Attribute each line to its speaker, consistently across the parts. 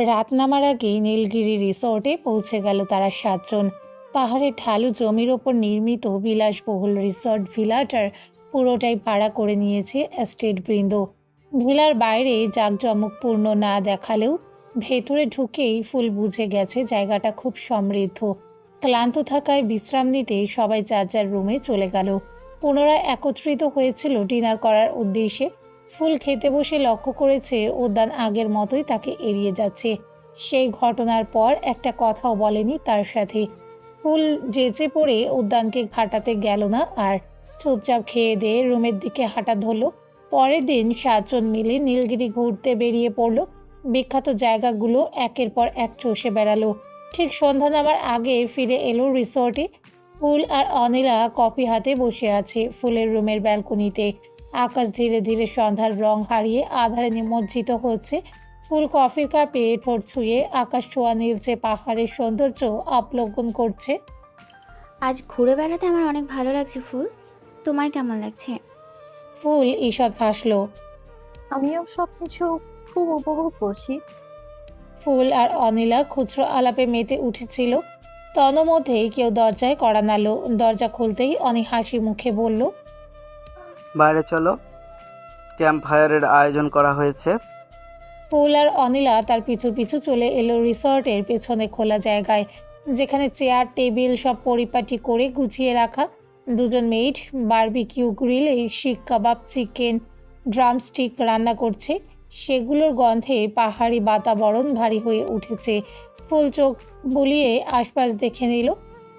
Speaker 1: রাত নামার আগেই নীলগিরি রিসর্টে পৌঁছে গেল তারা 7 জন। পাহাড়ের ঢালু জমির ওপর নির্মিত বিলাসবহুল রিসর্ট ভিলাটার পুরোটাই ভাড়া করে নিয়েছে এস্টেট বৃন্দ। ভিলার বাইরে জাঁকজমকপূর্ণ না দেখালেও ভেতরে ঢুকেই ফুল বুঝে গেছে জায়গাটা খুব সমৃদ্ধ। ক্লান্ত থাকায় বিশ্রাম নিতে সবাই যার যার রুমে চলে গেল। পুনরায় একত্রিত হয়েছিল ডিনার করার উদ্দেশ্যে। ফুল খেতে বসে লক্ষ্য করেছে উদ্যান আগের মতোই তাকে এড়িয়ে যাচ্ছে। সেই ঘটনার পর একটা কথাও বলেনি তার সাথে। ফুল যেচে পড়ে উদ্যানকে ঘাটাতে গেল না আর চুপচাপ খেয়ে দিয়ে রুমের দিকে হাঁটা ধরল। পরের দিন 7 জন মিলে নীলগিরি ঘুরতে বেরিয়ে পড়ল। বিখ্যাত জায়গাগুলো একের পর এক চষে বেড়ালো। ঠিক সন্ধ্যা নামার আগে ফিরে এলো রিসর্টে। ফুল আর অনিলা কফি হাতে বসে আছে ফুলের রুমের ব্যালকনিতে। আকাশ ধীরে ধীরে সন্ধ্যার রং হারিয়ে আঁধারে নিমজ্জিত হচ্ছে। ফুল কফির কাপে ঠোঁট ছুঁয়ে আকাশ ছোঁয়া নীলচে পাহাড়ের সৌন্দর্য অবলোকন করছে।
Speaker 2: আজ ঘুরে বেড়াতে আমার অনেক ভালো লাগছে ফুল। তোমার কেমন লাগছে?
Speaker 1: ফুল ঈষৎ হাসল।
Speaker 3: আমিও সবকিছু খুব উপভোগ করছি।
Speaker 1: ফুল আর অনিলা খুচরো আলাপে মেতে উঠেছিল। তন্মধ্যেই কেউ দরজায় কড়া নাড়ল। দরজা খুলতেই অনি হাসি মুখে বলল,
Speaker 4: বাইরে চলো, ক্যাম্প ফায়ারের আয়োজন করা হয়েছে।
Speaker 1: ফুল আর অনিলা তার পিছু পিছু চলে এলো রিসর্টের পেছনে খোলা জায়গায়, যেখানে চেয়ার টেবিল সব পরিপাটি করে গুছিয়ে রাখা। 2 জন মেইড বারবিকিউ গ্রিলে শিক কাবাব, চিকেন, ড্রামস্টিক রান্না করছে। সেগুলোর গন্ধে পাহাড়ি বাতাবরণ ভারী হয়ে উঠেছে। ফুল চোখ বুলিয়ে আশপাশ দেখে নিল।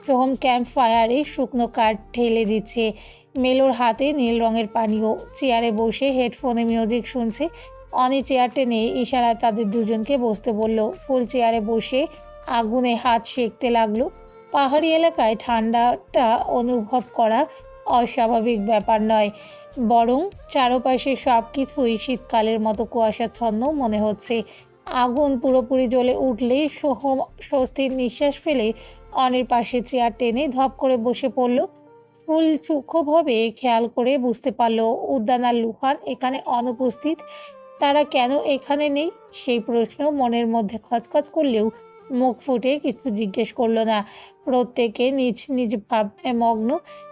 Speaker 1: সোহম ক্যাম্প ফায়ারে শুকনো কাঠ ঢেলে দিচ্ছে। মেলোর হাতে নীল রঙের পানীয়, চেয়ারে বসে হেডফোনে মিউজিক শুনছে। অনি চেয়ার টেনে ইশারায় তাদের 2জনকে বসতে বলল। ফুল চেয়ারে বসে আগুনে হাত সেঁকতে লাগলো। পাহাড়ি এলাকায় ঠান্ডাটা অনুভব করা অস্বাভাবিক ব্যাপার নয়, বরং চারপাশে সব কিছুই শীতকালের মতো কুয়াশাচ্ছন্ন মনে হচ্ছে। আগুন পুরোপুরি জ্বলে উঠলেই সোহম স্বস্তির নিঃশ্বাস ফেলে অনির পাশে চেয়ার টেনে ধপ করে বসে পড়ল। ফুল সূক্ষ্মভাবে খেয়াল করে বুঝতে পারল উদ্যান আর লুহান এখানে অনুপস্থিত। তারা কেন এখানে নেই সেই প্রশ্ন মনের মধ্যে খচখচ করলেও মুখ ফুটে কিছু জিজ্ঞেস করলো না। প্রত্যেকে নিজ নিজ ভাবনায় মগ্ন।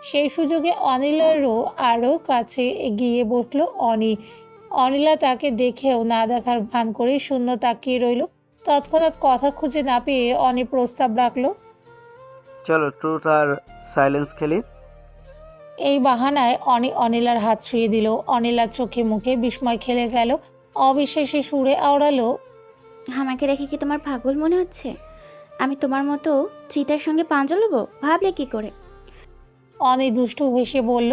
Speaker 1: সেই সুযোগে অনিলারও আরও কাছে এগিয়ে বসলো অনি। অনিলা তাকে দেখেও না দেখার ভান করে শূন্য তাকিয়ে রইল। তৎক্ষণাৎ কথা খুঁজে না পেয়ে অনি প্রস্তাব রাখলো,
Speaker 4: চলো ট্রুথ আর সাইলেন্স খেলি।
Speaker 1: এই বাহানায় অনিলার হাত ছুঁয়ে দিল। অনিলার চোখে মুখে বিস্ময় খেলে গেল। অবিশ্বাসী সুরে আওড়ালো,
Speaker 2: আমাকে দেখে কি তোমার পাগল মনে হচ্ছে? আমি তোমার মতো চিতার সঙ্গে পাঞ্জা লব ভাবলে কি করে?
Speaker 1: অনি দুষ্টু হেসে বলল,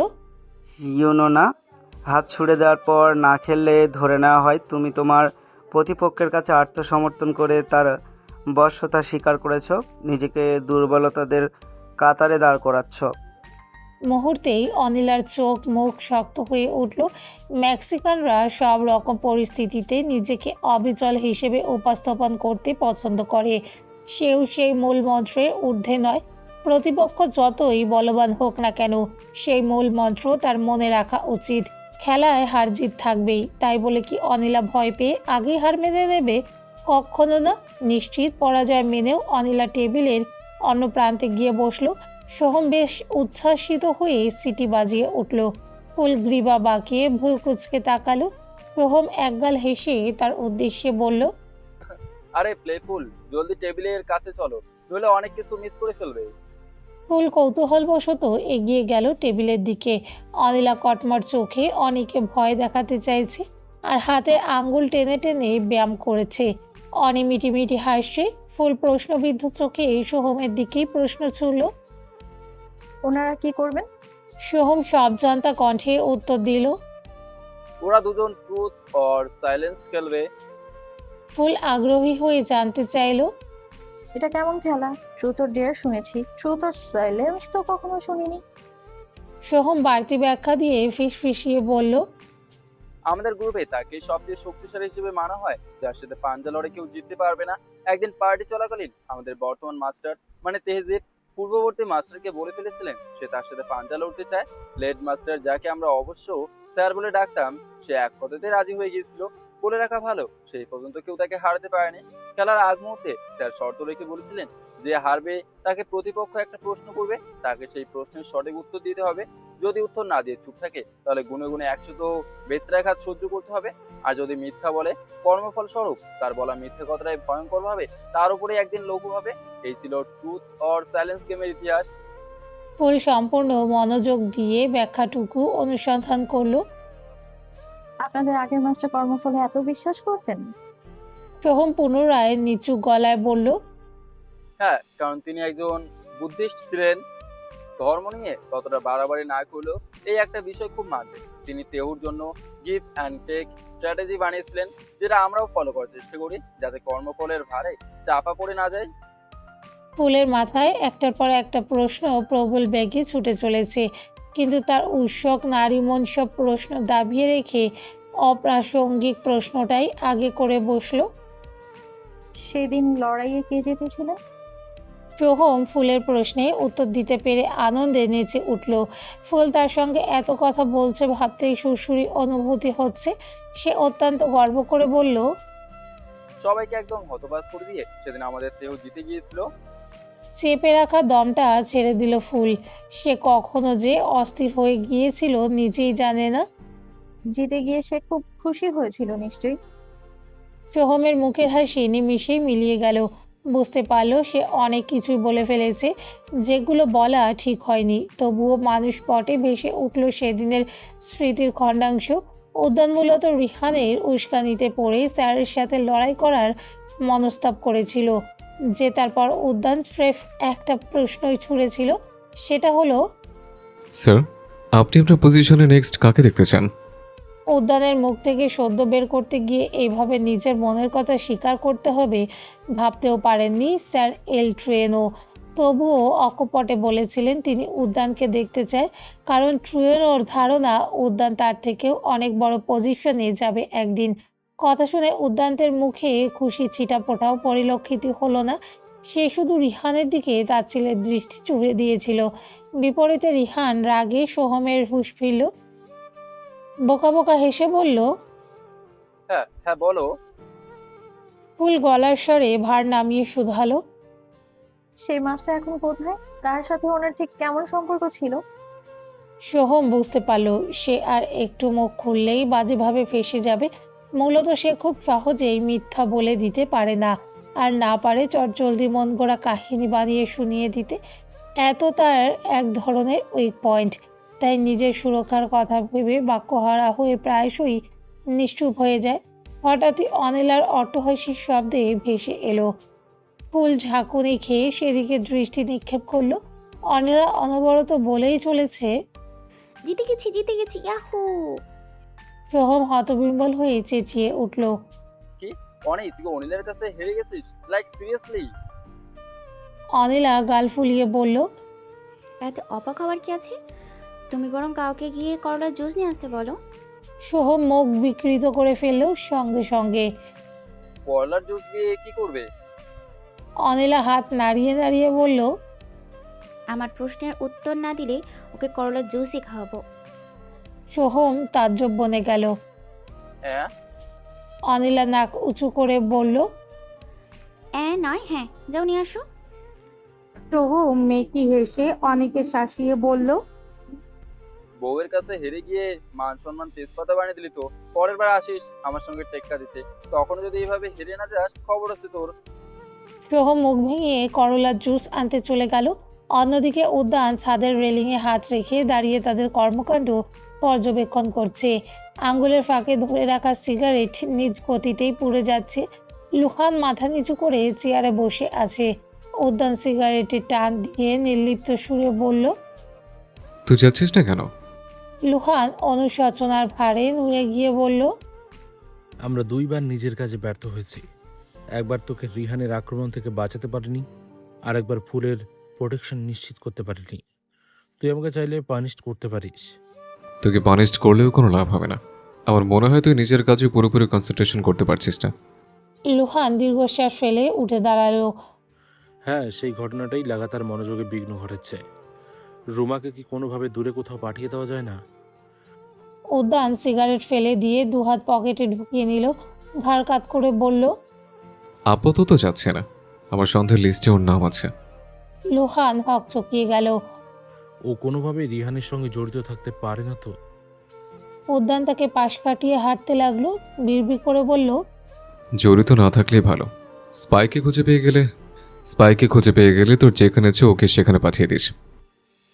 Speaker 4: ইউনো না, হাত ছুড়ে দেওয়ার পর না খেললে ধরে নেওয়া হয় তুমি তোমার প্রতিপক্ষের কাছে আত্মসমর্পণ করে তার বশ্যতা স্বীকার করেছ, নিজেকে দুর্বলতাদের কাতারে দাঁড় করাচ্ছ।
Speaker 1: মুহূর্তেই অনিলার চোখ মুখ শক্ত হয়ে উঠল। মেক্সিকানরা সব রকম পরিস্থিতিতে নিজেকে অবিচল হিসেবে উপস্থাপন করতে পছন্দ করে। সেও সেই মূল মন্ত্রের ঊর্ধ্বে নয়। প্রতিপক্ষ যতই বলবান হোক না কেন, সেই মূল মন্ত্র তার মনে রাখা উচিত। খেলায় হার জিত থাকবেই, তাই বলে কি অনিলা ভয় পেয়ে আগেই হার মেনে নেবে? কখনো না। নিশ্চিত পরাজয় মেনেও অনিলা টেবিলের অন্য প্রান্তে গিয়ে বসলো। সোহম বেশ উচ্ছ্বাসিত হয়ে সিটি বাজিয়ে উঠল। ফুল গ্রীবা বাঁকিয়ে ভ্রু কুচকে তাকালো। সোহম একগাল হেসে তার উদ্দেশ্যে বলল,
Speaker 5: আরে প্লেফুল, জলদি টেবিলের কাছে চলো, নইলে অনেক কিছু মিস করে ফেলবে।
Speaker 1: ফুল কৌতূহলবশত এগিয়ে গেল টেবিলের দিকে। অনিলা কটমট চোখে অনিকে ভয় দেখাতে চাইছে আর হাতের আঙ্গুল টেনে টেনে ব্যায়াম করেছে। অনি মিটিমিটি হাসছে। ফুল প্রশ্নবিদ্ধ চোখে সোহমের দিকেই প্রশ্ন ছুড়ল।
Speaker 3: ওনারা কি করবেন?
Speaker 1: সোহম সব জানতা কণ্ঠে উত্তর দিল।
Speaker 5: ওরা 2জন ট্রুথ অর সাইলেন্স খেলবে।
Speaker 1: ফুল আগ্রহী হয়ে জানতে চাইল,
Speaker 3: এটা কেমন খেলা? ট্রুথ অর ডেয়ার শুনেছি, ট্রুথ অর সাইলেন্স তো কখনো শুনিনি।
Speaker 1: সোহম বাড়তি ব্যাখ্যা দিয়ে ফিসফিসিয়ে বলল,
Speaker 5: আমাদের গ্রুপে তাকে সবচেয়ে শক্তিশালী হিসেবে মানা হয়, যার সাথে পাঞ্জা লড়ে কেউ জিততে পারবে না। একদিন পার্টি চলাকালীন আমাদের বর্তমান মাস্টার মানে তেহজিব পূর্ববর্তী মাস্টারকে বলে ফেলেছিলেন সে তার সাথে পাঞ্জা লড়তে চায়। লেড মাস্টার, যাকে আমরা অবশ্য স্যার বলে ডাকতাম, সে এক কথাতে রাজি হয়ে গিয়েছিল। বলে রাখা ভালো, সেই পর্যন্ত কেউ তাকে হারাতে পারেনি। খেলার আগ মুহূর্তে স্যার শর্ত রেখে বলেছিলেন, যে হারবে তাকে প্রতিপক্ষ একটা প্রশ্ন করবে, তাকে সেই প্রশ্নের সঠিক উত্তর দিতে হবে। যদি উত্তর না দিয়ে চুপ থাকে, তাহলে গুনে গুনে 100 তো বেত্রাঘাত সহ্য করতে হবে। আর যদি মিথ্যা বলে, কর্মফল স্বরূপ তার বলা মিথ্যা কথাটাই ভয়ঙ্কর ভাবে তার উপরে একদিন লঘু হবে। এই ছিল ট্রুথ অর সাইলেন্স গেমের ইতিহাস।
Speaker 1: ফুল সম্পূর্ণ মনোযোগ দিয়ে ব্যাখ্যাটুকু অনুসন্ধান করলো।
Speaker 3: আপনাদের আগের মাস্টার কর্মফলে এত বিশ্বাস করতেন?
Speaker 1: সোহম পুনরায় নিচু গলায় বলল,
Speaker 5: হ্যাঁ, কারণ তিনি একজন বুদ্ধিস্ট ছিলেন। ধর্ম নিয়ে ততটা বাড়াবাড়ি না করলেও এই একটা বিষয় খুব মানতেন। তিনি তেহুর জন্য গিভ অ্যান্ড টেক স্ট্র্যাটেজি বানিয়েছিলেন, যেটা আমরাও ফলো করার চেষ্টা করি, যাতে কর্মফলের ভারে চাপা পড়ে না যায়।
Speaker 1: ফুলের মাথায় একটার পর একটা প্রশ্ন প্রবল বেগে ছুটে চলেছে, কিন্তু তার উৎসুক নারী মন সব প্রশ্ন দাবিয়ে রেখে অপ্রাসঙ্গিক প্রশ্নটাই আগে করে বসলো।
Speaker 3: সেদিন লড়াইয়ে কে জিতেছিলেন?
Speaker 1: সোহম ফুলের প্রশ্নে উত্তর দিতে পেরে আনন্দে নেচে উঠল। ফুল তার সঙ্গে এত কথা বলছে ভাবতেই সুরসুরি অনুভূতি হচ্ছে। সে অত্যন্ত গর্ব করে বলল,
Speaker 5: সবাইকে একদম হতবাক করে দিয়ে সেদিন আমাদের তেহু জিতে গিয়েছিল।
Speaker 1: চেপে রাখা দমটা ছেড়ে দিল ফুল। সে কখনো যে অস্থির হয়ে গিয়েছিল নিজেই জানে না।
Speaker 3: জিতে গিয়ে সে খুব খুশি হয়েছিল নিশ্চয়ই।
Speaker 1: সোহমের মুখের হাসি নিমিষেই মিলিয়ে গেল। বুঝতে পারল সে অনেক কিছুই বলে ফেলেছে, যেগুলো বলা ঠিক হয়নি। তবুও মানুষ পটে ভেসে উঠল সেদিনের স্মৃতির খণ্ডাংশ। উদ্যান মূলত রিহানের উস্কানিতে পড়ে স্যারের সাথে লড়াই করার মনস্তাব করেছিল। যে তারপর উদ্যান স্রেফ একটা প্রশ্নই ছুড়েছিল, সেটা হলো,
Speaker 6: স্যার, আপনি আপনার পজিশনে নেক্সট কাকে দেখতে চান?
Speaker 1: উদ্যানের মুখ থেকে সদ্য বের করতে গিয়ে এইভাবে নিজের মনের কথা স্বীকার করতে হবে ভাবতেও পারেননি স্যার এল ট্রুয়েনো। তবুও অকপটে বলেছিলেন তিনি উদ্যানকে দেখতে চায়, কারণ ট্রুয়েনোর ধারণা উদ্যান তার থেকেও অনেক বড় পজিশনে যাবে একদিন। কথা শুনে উদ্যান্তের মুখে খুশি ছিটাফোঁটাও পরিলক্ষিত হলো না। সে শুধু রিহানের দিকে তাচ্ছিল্যের দৃষ্টি চুড়ে দিয়েছিল। বিপরীতে রিহান রাগে সোহমের হুঁশ ফিরল। বোকা বোকা হেসে বলল,
Speaker 5: হ্যাঁ হ্যাঁ, বলো।
Speaker 1: ফুল গলার স্বরে ভার নামিয়ে শুধালো,
Speaker 3: সেই মাস্টার এখন কোথায়? তার সাথে ওনার ঠিক কেমন সম্পর্ক ছিল?
Speaker 1: সোহম বুঝতে পারল সে আর একটু মুখ খুললেই বাজেভাবে ফেঁসে যাবে। মূলত সে খুব সহজেই মিথ্যা বলে দিতে পারে না, আর না পারে চটজলদি মন গড়া কাহিনী বানিয়ে শুনিয়ে দিতে। এত তার এক ধরনের উইক পয়েন্ট। তাই নিজের সুরক্ষার কথা ভেবে বাক্যহারা হয়ে প্রায়শই নিশ্চুপ হয়ে যায়। হঠাৎই অনিলার অট্টহাসির শব্দে ভেসে এলো। ফুল ঝাঁকুনি খেয়ে সেদিকে দৃষ্টি নিক্ষেপ করলো। অনিলা অনবরত বলেই চলেছে,
Speaker 2: জিতে গেছি জিতে গেছি, ইয়াহু!
Speaker 1: সোহম হতবিম্বল হয়ে চেঁচিয়ে উঠল।
Speaker 5: কি অনেক, তুই অনিলের কাছে হেরে গেছিস? Like seriously?
Speaker 1: অনিলা গাল ফুলিয়ে বলল,
Speaker 2: এত অবাক হওয়ার কি আছে? তুমি বরং কাউকে গিয়ে করলার জুস নিয়ে আসতে বলো।
Speaker 1: সোহম মুখ বিকৃত করে ফেলল সঙ্গে সঙ্গে।
Speaker 5: করলার জুস দিয়ে কি করবে?
Speaker 1: অনিলা হাত নাড়িয়ে নাড়িয়ে বলল,
Speaker 2: আমার প্রশ্নের উত্তর না দিলে ওকে করলার জুসই খাওয়াবো।
Speaker 1: সোহম তাজ্জব বনে গেল।
Speaker 5: হ্যাঁ,
Speaker 1: অনিলা নাক উঁচু করে বলল,
Speaker 2: নয় হ্যাঁ, যাও নিয়ে আসো।
Speaker 1: সোহম মেকি হেসে অনেকে শাসিয়ে বলল,
Speaker 5: বউয়ের কাছে হেরে গিয়ে মান সম্মান তেজপাতা বানিয়ে দিলি তো। পরের বার আসিস আমার সঙ্গে টেক্কা দিতে, তখন যদি এইভাবে হেরে না যাস, খবর আছে তোর।
Speaker 1: সোহম মুখ ভেঙে করলার জুস আনতে চলে গেল। অন্যদিকে উদ্যান ছাদের রেলিংয়ে হাত রেখে দাঁড়িয়ে তাদের কর্মকাণ্ড পর্যবেক্ষণ করছে। আঙ্গুলের ফাঁকে ধরে রাখা সিগারেট নিজ গতিতেই পুড়ে যাচ্ছে। লুহান মাথা নিচু করে চেয়ারে বসে আছে। উদ্যান সিগারেটে টান দিয়ে নির্লিপ্ত সুরে বলল,
Speaker 6: তুই যাচ্ছিস না কেন?
Speaker 1: লুহান অনুশোচনার ভারে নুয়ে গিয়ে বলল,
Speaker 7: আমরা দুইবার নিজের কাজে ব্যর্থ হয়েছি। একবার তোকে রিহানের আক্রমণ থেকে বাঁচাতে পারিনি, আর একবার ফুলের প্রোটেকশন নিশ্চিত করতে পারিনি। তুই আমাকে চাইলে পানিশ করতে পারিস।
Speaker 6: তোকে পানিশড করলেও কোনো লাভ হবে না। আমার মনে হয় তুই নিজের কাজে পুরোপুরি কনসেন্ট্রেশন করতে পারছিস না।
Speaker 1: লুহান দীর্ঘশ্বাস ফেলে উঠে দাঁড়ালো।
Speaker 7: হ্যাঁ, সেই ঘটনাটাই লাগাতার মনোযোগে বিঘ্ন ঘটাচ্ছে। রুমাকে কি কোনোভাবে দূরে কোথাও পাঠিয়ে দেওয়া যায় না?
Speaker 1: উদ্যান সিগারেট ফেলে দিয়ে দুহাত পকেটে ঢুকিয়ে নিল। ঘাড় কাত করে বলল।
Speaker 6: আপাতত যাচ্ছে না, আমার সন্ধ্যের লিস্টে ওর নাম আছে।
Speaker 1: লুহান হকচকিয়ে গেল।
Speaker 7: ও কোনোভাবেই রিহানের সঙ্গে জড়িত থাকতে পারে না তো?
Speaker 1: উদ্যান তাকে পাশ কাটিয়ে হাঁটতে লাগলো, বিড়বিড় করে বলল।
Speaker 6: জড়িত না থাকলেই ভালো। স্পাইকে খুঁজে পেয়ে গেলে তোর যেখানে আছে ওকে সেখানে পাঠিয়ে দিস।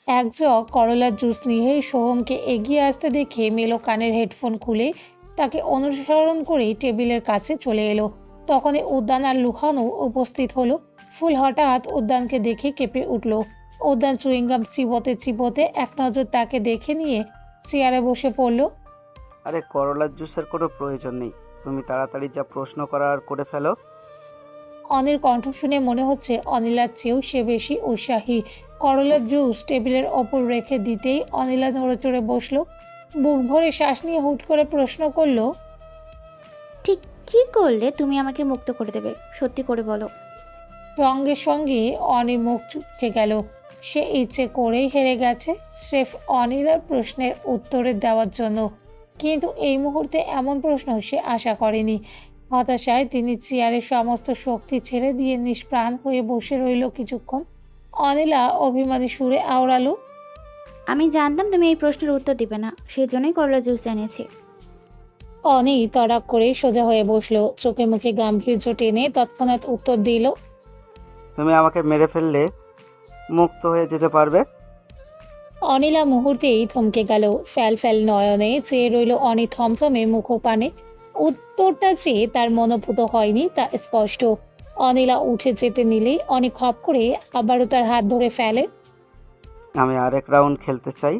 Speaker 1: এক জগ করলার জুস নিয়ে সোহমকে এগিয়ে আসতে দেখে মেলো কানের হেডফোন খুলে তাকে অনুসরণ করে টেবিলের কাছে চলে এলো। তখনই উদ্যান আর লুহানও উপস্থিত হলো। ফুল হঠাৎ উদ্যানকে দেখে কেঁপে উঠল। উদ্যান চুইংগাম চিবোতে চিবোতে এক নজর তাকে দেখে নিয়ে চেয়ারে বসে পড়ল।
Speaker 4: আরে করলার জুসের কোনো প্রয়োজন নেই, তুমি তাড়াতাড়ি যা প্রশ্ন করার করে ফেলো।
Speaker 1: অনির কণ্ঠ শুনে মনে হচ্ছে অনিলার চেয়েও সে বেশি উৎসাহী। করলার জুস টেবিলের ওপর রেখে দিতেই অনিলা নড়েচড়ে বসলো। বুক ভরে শ্বাস নিয়ে হুট করে প্রশ্ন করলো।
Speaker 2: ঠিক কি করলে তুমি আমাকে মুক্ত করে দেবে? সত্যি করে বলো।
Speaker 1: সঙ্গে সঙ্গে অনির মুখ চুপসে গেল। সে ইচ্ছে করেই হেরে গেছে স্রেফ অনিলার প্রশ্নের উত্তরে দেওয়ার জন্য, কিন্তু এই মুহূর্তে এমন প্রশ্ন সে আশা করেনি। হতাশায় তিনি চেয়ারের সমস্ত শক্তি ছেড়ে দিয়ে নিষ্প্রাণ হয়ে বসে রইল কিছুক্ষণ। অনিলা অভিমানী সুরে আওড়ালো।
Speaker 2: আমি জানতাম তুমি এই প্রশ্নের উত্তর দিবে না, সেই জন্যই করলা জুস এনেছি।
Speaker 1: অনি তড়াক করে সোজা হয়ে বসলো, চোখে মুখে গাম্ভীর্য টেনে তৎক্ষণাৎ উত্তর দিল।
Speaker 4: তুমি আমাকে মেরে ফেললে মুক্ত হয়ে যেতে পারবে।
Speaker 1: অনিলা মুহূর্তেই থমকে গেল। ফ্যাল ফ্যাল নয়নে চেয়ে রইল অনি থমথমে মুখপানে। উত্তরটা চেয়ে তার মনোভূত হয়নি তা স্পষ্ট। অনিলা উঠে যেতে নিলেই অনি খপ করে আবারও তার হাত ধরে ফেলে।
Speaker 4: আমি আরেক রাউন্ড খেলতে চাই।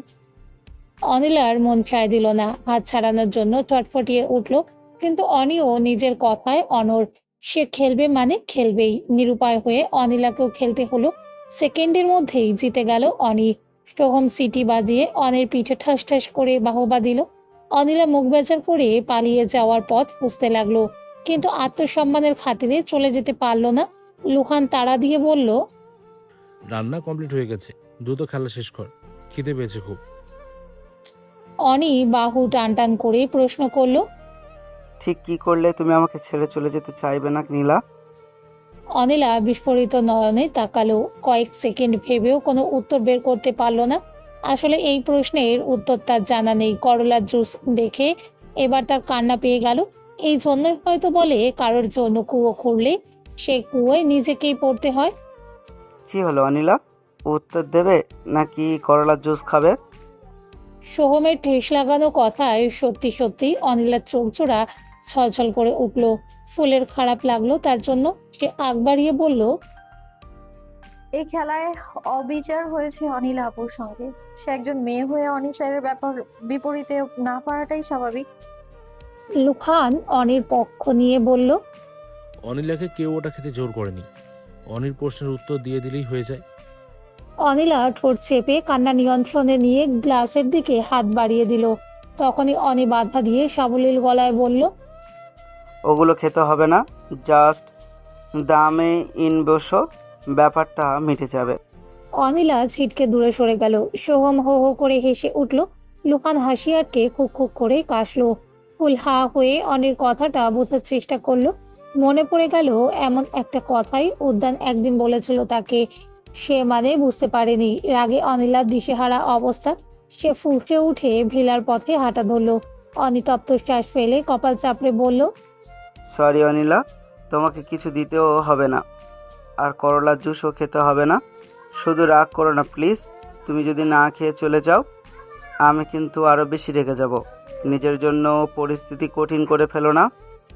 Speaker 1: অনিলার মন সায় দিল না, হাত ছাড়ানোর জন্য ছটফটিয়ে উঠল, কিন্তু অনিও নিজের কথায় অনড়। সে খেলবে মানে খেলবেই। নিরুপায় হয়ে অনিলাকেও খেলতে হলো। সেকেন্ডের মধ্যেই জিতে গেল অনি। সোহম সিটি বাজিয়ে অনির পিঠে ঠাস ঠাস করে বাহবা দিল। অনিলা মুখ বেজার করে পালিয়ে যাওয়ার পথ খুঁজতে লাগলো, কিন্তু আত্মসম্মানের খাতিরে চলে যেতে পারল না। লুহান তাড়া দিয়ে বলল।
Speaker 7: রান্না কমপ্লিট হয়ে গেছে, দ্রুত খেলা শেষ কর, খিদে পেয়েছে খুব।
Speaker 1: অনি বাহু টান টান করে প্রশ্ন করলো।
Speaker 4: ঠিক কি করলে তুমি আমাকে ছেড়ে চলে যেতে চাইবে না নীলা?
Speaker 1: অনিলা বিস্ফোরিত নয়নে তাকালো। কয়েক সেকেন্ড ভেবেও কোনো উত্তর বের করতে পারল না। আসলে এই প্রশ্নের উত্তর তার জানা নেই। করলার জুস দেখে এবার তার কান্না পেয়ে গেল। এই জন্যই হয়তো বলে কারোর জন্য কুয়ো খুঁড়লে সে কুয়োয় নিজেকেই পড়তে হয়।
Speaker 4: কি হলো অনিলা, উত্তর দেবে নাকি করলার জুস খাবে?
Speaker 1: সোহমের ঠেস লাগানো কথায় সত্যি সত্যি অনিলার চোখ জোড়া ছলছল করে উঠল। ফুলের খারাপ লাগলো তার জন্য। সে আগ বাড়িয়ে বলল।
Speaker 3: এই খেলায় অবিচার হয়েছে অনিলা আপুর সঙ্গে। সে একজন মেয়ে হয়ে অনি স্যারের ব্যাপার বিপরীতে না পারাটাই স্বাভাবিক।
Speaker 1: লুহান অনির পক্ষ নিয়ে বলল।
Speaker 7: অনিলাকে কেউ ওটা খেতে জোর করেনি, অনির প্রশ্নের উত্তর দিয়ে দিলেই হয়ে যায়।
Speaker 1: অনিলা ঠোঁট চেপে কান্না নিয়ন্ত্রণে নিয়ে গ্লাসের দিকে হাত বাড়িয়ে দিল। তখনই অনি বাধা দিয়ে সাবলীল গলায় বলল।
Speaker 4: ওগুলো খেতে হবে না, জাস্ট দামে ইন বসো, ব্যাপারটা মিটে যাবে।
Speaker 1: অনিলা ছিটকে দূরে সরে গেল। সোহম হো হো করে হেসে উঠল। লুহান হাসি আটকে খুক খুক করে কাশলো। ফুল হা হয়ে অনির কথাটা বোঝার চেষ্টা করলো। মনে পড়ে গেল এমন একটা কথাই উদ্যান একদিন বলেছিল তাকে। সে মানে বুঝতে পারেনি। রাগে অনিলার দিশেহারা অবস্থা। সে ফুঁসে উঠে ভিলার পথে হাঁটা ধরল। অনিতপ্ত শ্বাস ফেলে কপাল চাপড়ে বলল।
Speaker 4: সরি অনিলা, তোমাকে কিছু দিতেও হবে না, আর করলার জুসও খেতে হবে না। শুধু রাগ করো না প্লিজ। তুমি যদি না খেয়ে চলে যাও আমি কিন্তু আরও বেশি রেগে যাব। নিজের জন্য পরিস্থিতি কঠিন করে ফেলো না।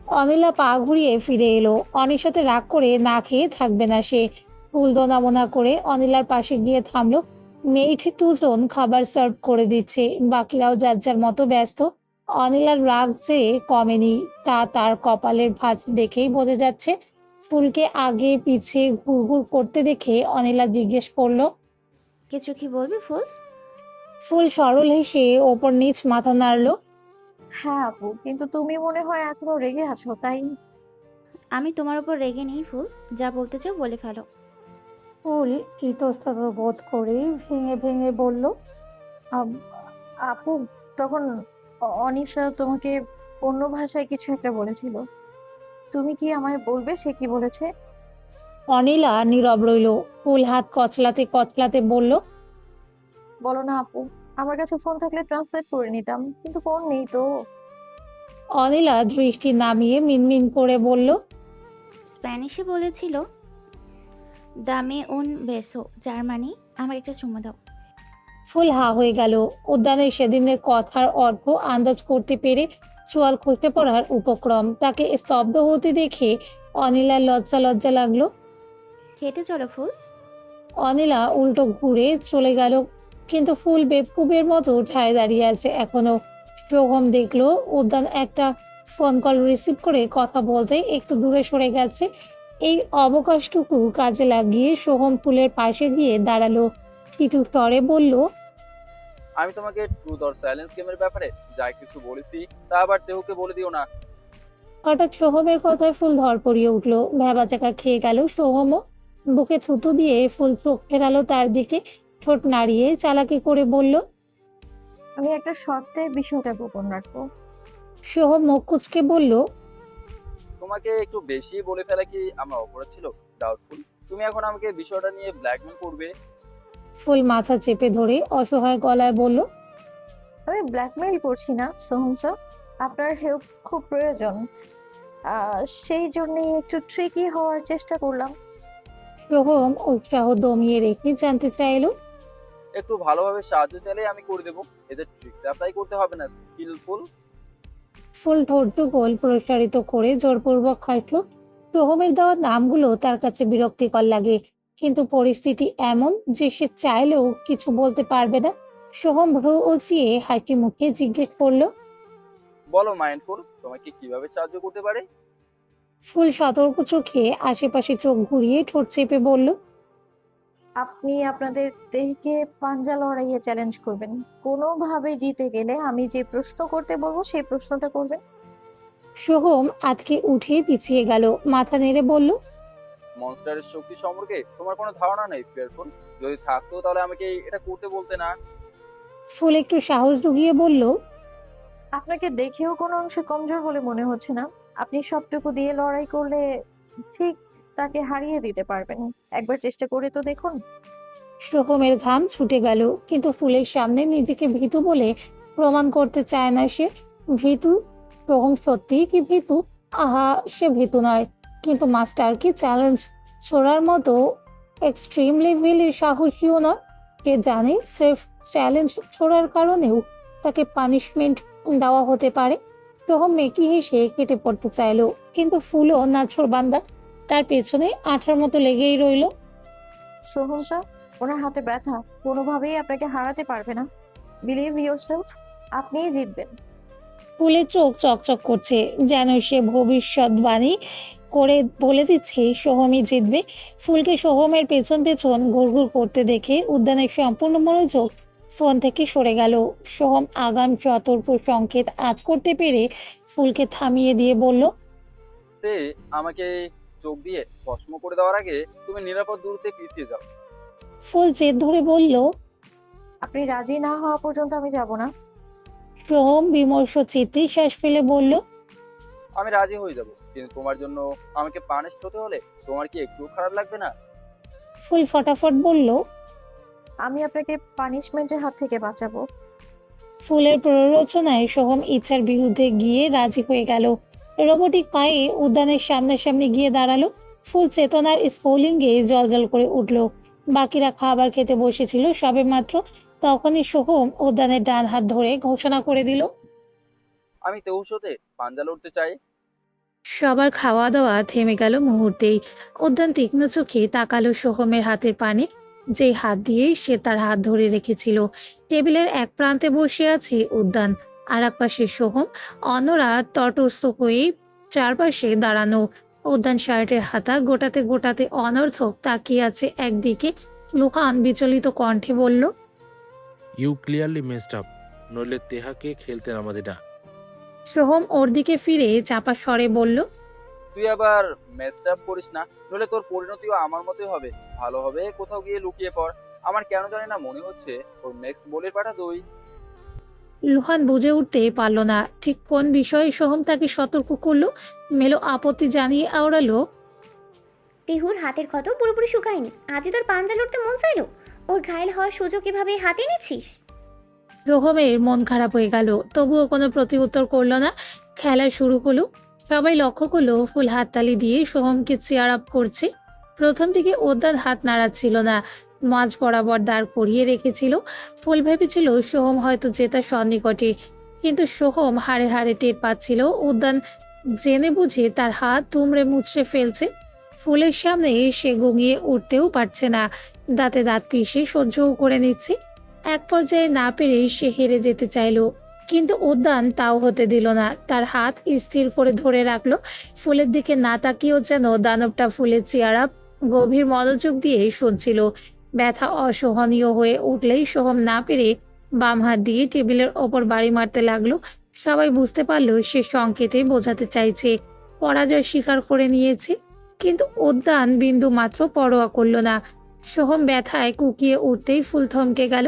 Speaker 1: অনিলা পা ঘুরিয়ে ফিরে এলো। অনির সাথে রাগ করে না খেয়ে থাকবে না সে। ফুল দোনামোনা করে অনিলার পাশে গিয়ে থামলো। মেয়েট দুজন খাবার সার্ভ করে দিচ্ছে, বাকিরাও যার যার মতো ব্যস্ত। অনিলার রাগ যে কমেনি তা তার কপালের ভাঁজ দেখেই বোঝা যাচ্ছে। ফুলকে আগে পিছিয়ে ঘুরঘুর করতে দেখে অনিলা জিজ্ঞেস করলো।
Speaker 2: কিছু কি বলবি ফুল?
Speaker 1: ফুল সরল হেসে ওপর নিচ মাথা নাড়লো।
Speaker 3: হ্যাঁ আপু, কিন্তু তুমি মনে হয় এখনো রেগে আছো, তাই?
Speaker 2: আমি তোমার উপর রেগে নেই ফুল, যা বলতে চাও বলে ফেলো।
Speaker 1: ফুল ইতস্তত বোধ করে ভেঙে ভেঙে বলল।
Speaker 3: আব- আপু, তখন অনি স্যার তোমাকে অন্য ভাষায় কিছু একটা বলেছিল। তুমি কি আমায় বলবে সে কি বলেছে?
Speaker 1: অনিলা নীরব রইল। ফুল হাত কচলাতে কচলাতে বলল,
Speaker 3: বলো না আপু, আমার কাছে ফোন থাকলে ট্রান্সলেট করে নিতাম, কিন্তু ফোন নেই তো।
Speaker 1: অনিলা দৃষ্টি নামিয়ে মিনমিন করে বলল,
Speaker 2: স্প্যানিশে বলেছিল দামে উন বেসো, যার মানে আমার একটা চুমু দাও।
Speaker 1: ফুল হা হয়ে গেল। উদ্যানের সেদিনের কথার অর্থ আন্দাজ করতে পেরে চোয়াল খসে পড়ার উপক্রম। তাকে স্তব্ধ হতে দেখে অনিলার লজ্জা লজ্জা লাগলো।
Speaker 2: হেঁটে চলো ফুল।
Speaker 1: অনিলা উল্টো ঘুরে চলে গেল, কিন্তু ফুল বেবকুবের মতো ঠায় দাঁড়িয়ে আছে এখনো। সোহম দেখলো উদ্যান একটা ফোন কল রিসিভ করে কথা বলতে একটু দূরে সরে গেছে। এই অবকাশটুকু কাজে লাগিয়ে সোহম ফুলের পাশে গিয়ে দাঁড়ালো। টিটু স্বরে বলল,
Speaker 5: আমি তোমাকে ট্রুথ অর সাইলেন্স গেমের ব্যাপারে যা কিছু বলেছি তা আবার দেহকে বলে দিও না।
Speaker 1: হঠাৎ সোহমের কথায় ফুল ধরপড়িয়ে উঠলো। ভ্যাবাচাকা খেয়ে গেল সোহমও। বুকে থুতু দিয়ে ফুল চোখ ফেরালো তার দিকে, ঠোঁট নাড়িয়ে চালাকি করে বলল।
Speaker 3: আমি একটা শর্তে বিষয়টা গোপন রাখবো।
Speaker 1: সোহম মুখ কুচকে বলল,
Speaker 5: তোমাকে একটু বেশি বলে ফেলা কি আমার অপরাধ ছিল? ডাউটফুল। তুমি এখন আমাকে বিষয়টা নিয়ে ব্ল্যাকমেল করবে?
Speaker 1: ফুল মাথা চেপে ধরে অসহায় গলায় বলল,
Speaker 3: আমি ব্ল্যাকমেইল করছি না সোহম স্যার, আপনার হেল্প খুব প্রয়োজন। সেই জন্যই একটু ট্রিকি হওয়ার চেষ্টা করলাম।
Speaker 1: সোহম উৎসাহ দমিয়ে রেখে জানতে চাইল,
Speaker 5: একটু ভালোভাবে সাহায্য চাইলে আমি করে দেবো। এদের ট্রিক্স অ্যাপ্লাই করতে হবে না, স্কিলফুল।
Speaker 1: ফুল ঠোঁট গোল প্রসারিত করে জোরপূর্বক হাসল। সোহমের দেওয়া নামগুলো তার কাছে বিরক্তিকর লাগে, কিন্তু পরিস্থিতি এমন যে সে চাইলেও কিছু বলতে পারবে না। সোহম ভ্রু উঁচিয়ে হাসি মুখে জিজ্ঞেস করলো।
Speaker 5: বলো মাইন্ডফুল, তোমাকে কিভাবে সাহায্য করতে পারে?
Speaker 1: ফুল সতর্ক চোখে আশেপাশে চোখ ঘুরিয়ে ঠোঁট চেপে বলল,
Speaker 3: আপনি আপনাদের দেহকে পাঞ্জা লড়াইয়ে চ্যালেঞ্জ করবেন। কোনোভাবে জিতে গেলে আমি যে প্রশ্ন করতে বলবো সেই প্রশ্নটা করবেন।
Speaker 1: সোহম আতকে উঠে পিছিয়ে গেল, মাথা নেড়ে বলল,
Speaker 5: মনস্টারের শক্তি সম্পর্কে তোমার কোনো ধারণা নেই ফিয়ারফুল। যদি থাকতো তাহলে আমাকে এটা করতে বলতে না।
Speaker 1: ফুল একটু সাহস জুগিয়ে বলল,
Speaker 3: আপনাকে দেখেও কোনো অংশে কমজোর বলে মনে হচ্ছে না। আপনি সবটুকু দিয়ে লড়াই করলে ঠিক তাকে হারিয়ে দিতে পারবেন। একবার চেষ্টা করে তো দেখুন।
Speaker 1: সোহমের ঘাম ছুটে গেল, কিন্তু ফুলের সামনে নিজেকে ভীতু বলে প্রমাণ করতে চায় না সে। ভীতু? সোহম সত্যি কি ভীতু? আহা, সে ভীতু নয়, কিন্তু মাস্টার কি চ্যালেঞ্জ ছোড়ার মতো এক্সট্রিম লেভেলের সাহসীও নয়। সে জানে স্রেফ চ্যালেঞ্জ ছোড়ার কারণেও তাকে পানিশমেন্ট দেওয়া হতে পারে। সোহম মেকি হেসে কেটে পড়তে চাইলো, কিন্তু ফুলও নাছোড়বান্দা তার পেছনে আঠার মতো লেগেই রইল।
Speaker 3: সোহম স্যার, ওনার হাতে ব্যথা কোনোভাবেই আপনাকে হারাতে পারবে না। বিলিভ ইয়োরসেলফ, আপনিই জিতবেন।
Speaker 1: ফুলের চোখ চকচক করছে, যেন সে ভবিষ্যৎবাণী করে বলে দিচ্ছে সোহমই জিতবে। ফুলকে সোহমের পেছন পেছন ঘুরঘুর করতে দেখে উদ্যানের সম্পূর্ণ মনোযোগ ফোন থেকে সরে গেল। সোহম আগাম সতর্ক সংকেত আজ করতে পেরে ফুলকে থামিয়ে দিয়ে বলল,
Speaker 5: তে আমাকে চোখ দিয়ে ভস্ম করে দেওয়ার আগে তুমি নিরাপদ দূরত্বে পিছিয়ে যাও।
Speaker 1: ফুল জেদ ধরে বলল।
Speaker 3: আপনি রাজি না হওয়া পর্যন্ত আমি যাব না।
Speaker 1: সোহম বিমর্ষ চিত্তে শ্বাস ফেলে বলল,
Speaker 5: আমি রাজি হয়ে যাব, কিন্তু তোমার জন্য আমাকে পানিশড হতে হলে তোমার কি একটু খারাপ লাগবে না?
Speaker 1: ফুল ফটাফট বলল।
Speaker 3: আমি আপনাকে পানিশমেন্টের হাত থেকে বাঁচাবো।
Speaker 1: ফুলের প্ররোচনায় সোহম ইচ্ছার বিরুদ্ধে গিয়ে রাজি হয়ে গেল। রোবটিক পায়ে উদ্যানের সামনাসামনি গিয়ে দাঁড়ালো। ফুল চেতনার স্ফুলিঙ্গে জলজল করে উঠল। বাকিরা খাবার খেতে বসেছিল সবে মাত্র। তখনই সোহম উদ্যানের ডান হাত ধরে ঘোষণা করে দিল,
Speaker 5: আমি তেউশোতে পাঞ্জা লড়তে চাই।
Speaker 1: সবার খাওয়া দাওয়া থেমে গেল মুহূর্তেই। উদ্যান তীক্ষ্ণ চোখে তাকালো সোহমের হাতের পানে, যে হাত দিয়ে সে তার হাত ধরে রেখেছিল। টেবিলের এক প্রান্তে বসে আছে উদ্যান, আর এক পাশে সোহম। অন্যরা তটস্থ হয়ে চারপাশে দাঁড়ানো। উদ্যান শার্টের হাতা গোটাতে গোটাতে অনর্থক তাকিয়ে আছে একদিকে। লুহান বিচলিত কণ্ঠে বলল,
Speaker 7: ইউ ক্লিয়ারলি মেসড আপ, নইলে তেহাকে খেলতে নামাতে না।
Speaker 1: সোহম ওর দিকে ফিরে চাপা স্বরে বলল,
Speaker 5: তুই আবার মেসড আপ করিস না, নইলে তোর পরিণতিও আমার মতোই হবে। ভালো হবে কোথাও গিয়ে লুকিয়ে পড়। আমার কেন জানি না মনে হচ্ছে ওর নেক্সট বলের পাঠা তুই।
Speaker 1: লুহান বুঝে উঠতে পারল না ঠিক কোন বিষয়ে সোহম তাকে সতর্ক করলো। মেলো আপত্তি জানিয়ে আওড়ালো,
Speaker 8: তেহুর হাতের ক্ষত পুরোপুরি শুকায়নি, আজই তোর পাঞ্জা লড়তে মন চাইলো? ওর ঘায়েল হওয়ার সুযোগ এভাবে হাতে নিচ্ছিস?
Speaker 1: সোহমের মন খারাপ হয়ে গেল, তবুও কোনো প্রতি উত্তর করলো না। খেলা শুরু হলো। সবাই লক্ষ্য করলো ফুল হাততালি দিয়ে সোহমকে চেয়ার আপ করছে। প্রথম দিকে উদ্যান হাত নাড়াচ্ছিল না, মাঝ বরাবর দাঁড় করিয়ে রেখেছিল। ফুল ভেবেছিল সোহম হয়তো জেতার সন্নিকটে, কিন্তু সোহম হাড়ে হাড়ে টের পাচ্ছিল উদ্যান জেনে বুঝে তার হাত দুমড়ে মুচড়ে ফেলছে। ফুলের সামনে সে গঙিয়ে উঠতেও পারছে না, দাঁতে দাঁত পিষে সহ্যও করে নিচ্ছে। এক পর্যায়ে না পেরে সে হেরে যেতে চাইল, কিন্তু উদ্যান তাও হতে দিল না। তার হাত স্থির করে ধরে রাখলো। ফুলের দিকে না তাকিয়েও যেন দানবটা ফুলের চেয়ার আপ গভীর মনোযোগ দিয়ে শুনছিল। ব্যথা অসহনীয় হয়ে উঠলেই সোহম না পেরে বাম হাত দিয়ে টেবিলের ওপর বাড়ি মারতে লাগলো। সবাই বুঝতে পারলো সে সংকেতে বোঝাতে চাইছে পরাজয় স্বীকার করে নিয়েছে, কিন্তু উদ্যান বিন্দু মাত্র পরোয়া করলো না। সোহম ব্যথায় কুকিয়ে উঠতেই ফুল থমকে গেল।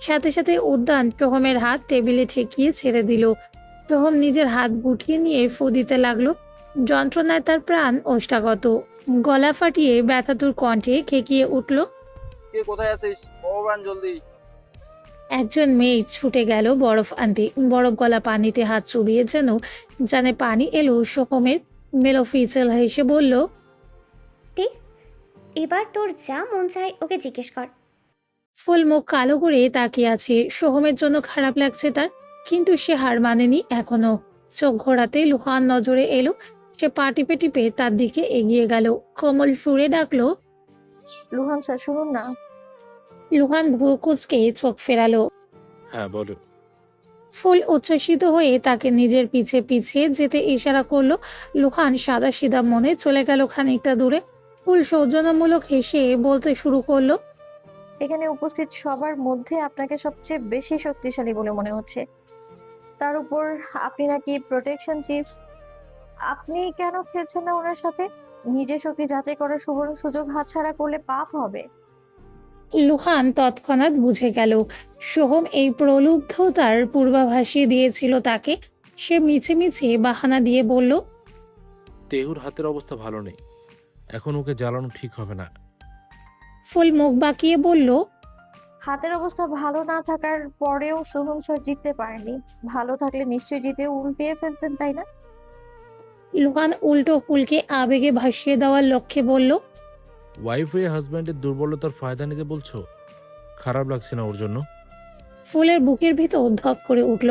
Speaker 1: সাথে সাথে উদ্যান সোহমের হাত টেবিলে ঠেকিয়ে ছেড়ে দিল। সোহম নিজের হাত গুটিয়ে নিয়ে ফু দিতে লাগলো। যন্ত্রণায় তার প্রাণ ওষ্ঠাগত, গলা ফাটিয়ে ব্যথাতুর কণ্ঠে খেকিয়ে উঠল,
Speaker 5: কে কোথায় আছিস? ভগবান জলদি!
Speaker 1: একজন মেয়ে ছুটে গেল বরফ আনতে। বরফ গলা পানিতে হাত চুবিয়ে যেন জানে পানি এলো সোহমের। মেলো ফিচেল হেসে বলল,
Speaker 8: তে, এবার তোর যা মন চায় ওকে জিজ্ঞেস কর।
Speaker 1: ফুল মুখ কালো করে তাকিয়ে আছে। সোহমের জন্য খারাপ লাগছে তার, কিন্তু সে হার মানেনি এখনো। চোখ ঘোরাতে লুহান নজরে এলো। সে পা টিপে টিপে তার দিকে এগিয়ে গেল। কোমল সুরে ডাকলো,
Speaker 3: লুহান স্যার শুনুন না।
Speaker 1: লুহান ভ্রু কুঁচকে চোখ ফেরালো।
Speaker 7: হ্যাঁ বলো।
Speaker 1: ফুল উচ্ছ্বসিত হয়ে তাকে নিজের পিছে পিছিয়ে যেতে ইশারা করলো। লুহান সাদাসিধা মনে চলে গেল খানিকটা দূরে। ফুল সৌজন্যমূলক হেসে বলতে শুরু করলো,
Speaker 3: এখানে উপস্থিত সবার মধ্যে আপনাকে সবচেয়ে বেশি শক্তিশালী বলে মনে হচ্ছে। তার উপর আপনি নাকি প্রোটেকশন চিফ। আপনি কেন খেলছেন না ওনার সাথে? নিজের শক্তি যাচাই করার সুবর্ণ সুযোগ হাতছাড়া করলে পাপ হবে।
Speaker 1: লুহান তৎক্ষণাৎ বুঝে গেল সোহম এই প্রলুব্ধতার পূর্বাভাসই দিয়েছিল তাকে। সে মিছে মিছে বাহানা দিয়ে বলল,
Speaker 7: তেহুর হাতের অবস্থা ভালো নেই, এখন ওকে জ্বালানো ঠিক হবে না।
Speaker 1: ফুল মুখ বাঁকিয়ে বলল,
Speaker 3: হাতের অবস্থা ভালো না থাকার পরেও সোহম স্যার জিততে পারেনি। ভালো থাকলে নিশ্চয়ই জিতে উল্টিয়ে ফেলতেন, তাই না?
Speaker 1: লুহান উল্টো ফুলকে আবেগে ভাসিয়ে দেওয়ার লক্ষ্যে বলল,
Speaker 7: ওয়াইফ হয়ে হাজব্যান্ডের দুর্বলতার ফায়দা নিতে বলছো? খারাপ লাগছে না ওর জন্য?
Speaker 1: ফুলের বুকের ভিতর ধক করে উঠল।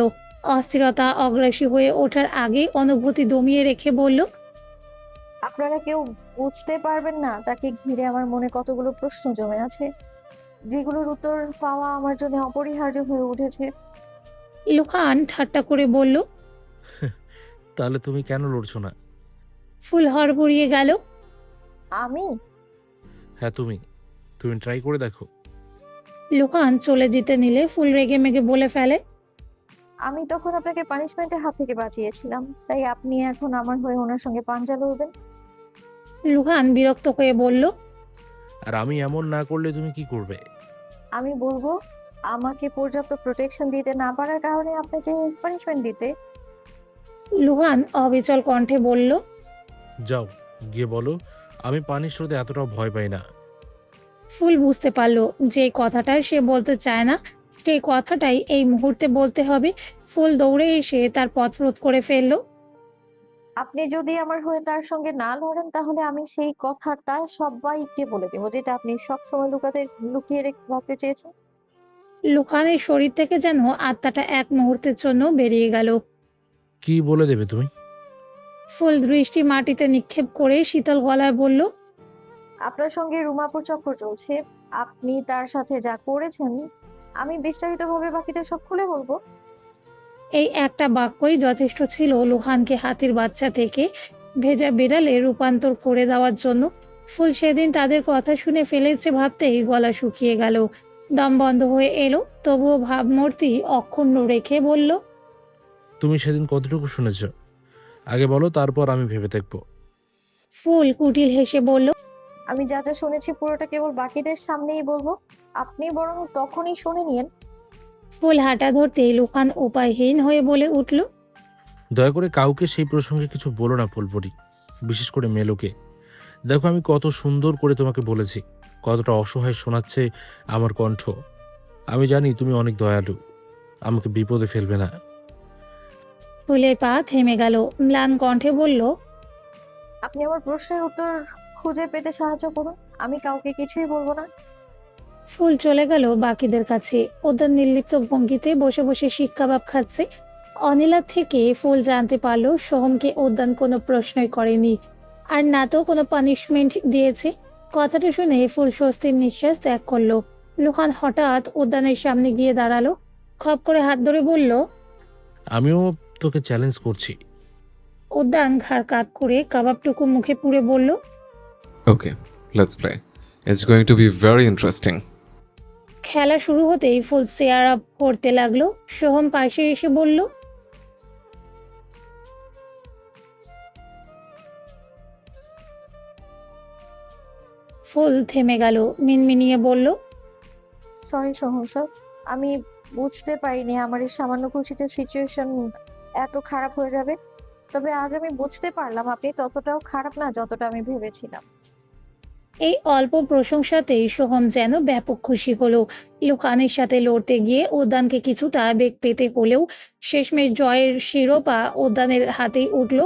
Speaker 1: অস্থিরতা অগ্রাসী হয়ে ওঠার আগে অনুভূতি দমিয়ে রেখে বলল,
Speaker 3: আপনারা কেউ বুঝতে পারবেন না তাকে ঘিরে আমার মনে কতগুলো প্রশ্ন জমে আছে, যেগুলোর উত্তর পাওয়া আমার জন্য অপরিহার্য হয়ে উঠেছে।
Speaker 1: লুহান ঠাট্টা করে বলল।
Speaker 7: তাহলে তুমি কেন লড়ছো না?
Speaker 1: ফুল হড়বড়িয়ে গেল।
Speaker 3: আমি
Speaker 7: হ্যাঁ তুমি তুমি ট্রাই করে দেখো।
Speaker 1: লুহান চলে যেতে নিলে ফুল রেগে মেগে বলে ফেলে,
Speaker 3: আমি তখন আপনাকে পানিশমেন্টের হাত থেকে বাঁচিয়েছিলাম, তাই আপনি এখন আমার হয়ে ওনার সঙ্গে পাঞ্জা লড়বেন?
Speaker 1: লুহান বিরক্ত হয়ে বলল,
Speaker 7: আর আমি এমন না করলে তুমি কি করবে?
Speaker 3: আমি বলবো আমাকে পর্যাপ্ত প্রোটেকশন দিতে না পারার কারণে আপনাকে পানিশমেন্ট দিতে।
Speaker 1: লুহান অবিচল কণ্ঠে বলল,
Speaker 7: যাও গিয়ে বলো আমি পানির স্রোতে এতটাও ভয় পাই না।
Speaker 1: ফুল বুঝতে পারলো যে কথাটা সে বলতে চায় না সেই কথাটাই এই মুহূর্তে বলতে হবে। ফুল দৌড়ে এসে তার পথ রোধ করে ফেলল।
Speaker 3: আপনি যদি আমার হয়ে তার সঙ্গে না লড়েন তাহলে আমি সেই কথাটা সবাইকে বলে দেবো, যেটা আপনি সব সময় লুকিয়ে রাখতে চেয়েছেন।
Speaker 1: লুহানের শরীর থেকে যেন আত্মাটা এক মুহূর্তের জন্য বেরিয়ে গেল।
Speaker 7: কি বলে দেবে তুমি?
Speaker 1: ফুল দৃষ্টি মাটিতে নিক্ষেপ করে শীতল গলায় বলল,
Speaker 3: আপনার সঙ্গে রুমাপুর চক্কর চলছে। আপনি তার সাথে যা করেছেন আমি বিস্তারিতভাবে বাকিটা সব খুলে বলবো।
Speaker 1: এই একটা বাক্যই যথেষ্ট ছিল লুহানকে হাতির বাচ্চা থেকে ভেজা বিড়ালে রূপান্তর করে দেওয়ার জন্য। ফুল সেদিন তাদের কথা শুনে ফেলেছে ভাবতেই গলা শুকিয়ে গেল, দম বন্ধ হয়ে এলো। তবুও ভাবমূর্তি অক্ষুণ্ণ রেখে বলল,
Speaker 7: তুমি সেদিন কতটুকু শুনেছ আগে বলো, তারপর আমি ভেবে দেখবো।
Speaker 1: ফুল কুটিল হেসে বলল,
Speaker 3: আমি যা যা শুনেছি পুরোটা কেবল বাকিদের সামনেই বলবো। আপনি বরং তখনই শুনে নিয়েন।
Speaker 1: ফুল হাঁটা ধরতেই লুকান উপায়হীন হয়ে বলে উঠল,
Speaker 7: দয়া করে কাউকে সেই প্রসঙ্গে কিছু বলো না ফুলপরি, বিশেষ করে মেলোকে। দেখো আমি কত সুন্দর করে তোমাকে বলেছি, কতটা অসহায় শোনাচ্ছে আমার কণ্ঠ। আমি জানি তুমি অনেক দয়ালু, আমাকে বিপদে ফেলবে না।
Speaker 1: ফুলের পা থেমে গেল, ম্লান কণ্ঠে বলল,
Speaker 3: আপনি আমার প্রশ্নের উত্তর খুঁজে পেতে সাহায্য করুন, আমি কাউকে কিছুই বলবো না।
Speaker 1: ফুল চলে গেল বাকিদের কাছে। উদ্যান নির্লিপ্ত ভঙ্গিতে বসে বসে শিক কাবাব খাচ্ছে। অনিলার থেকে ফুল জানতে পারলো সোহমকে উদ্যান কোনো প্রশ্নই করেনি, আর না তো কোনো পানিশমেন্ট দিয়েছে। কথাটা শুনে ফুল স্বস্তির নিঃশ্বাস ত্যাগ করলো। লুহান হঠাৎ উদ্যানের সামনে গিয়ে দাঁড়ালো, খপ করে হাত ধরে বলল।
Speaker 7: আমিও তোকে চ্যালেঞ্জ করছি।
Speaker 1: উদ্যান ঘাড় কাত করে কাবাবটুকু মুখে পুরে বলল,
Speaker 6: okay, let's play. It's going to be very interesting.
Speaker 1: খেলা শুরু হতেই ফুল চেয়ার আপ করতে লাগলো। সোহম পাশে এসে বলল, ফুল থেমে গেল, মিনমিনিয়ে বলল,
Speaker 3: সরি সোহম স্যার, আমি বুঝতে পারিনি আমার এই সামান্য খুশিতে সিচুয়েশন এত খারাপ হয়ে যাবে। তবে আজ আমি বুঝতে পারলাম আপনি ততটাও খারাপ না যতটা আমি ভেবেছিলাম।
Speaker 1: এই অল্প প্রশংসাতেই সোহম যেন ব্যাপক খুশি হলো। লুকানের সাথে লড়তে গিয়ে উদ্যানকে কিছুটা বেগ পেতে হলেও শেষমেশ জয়ের শিরোপা উদ্যানের হাতেই উঠল।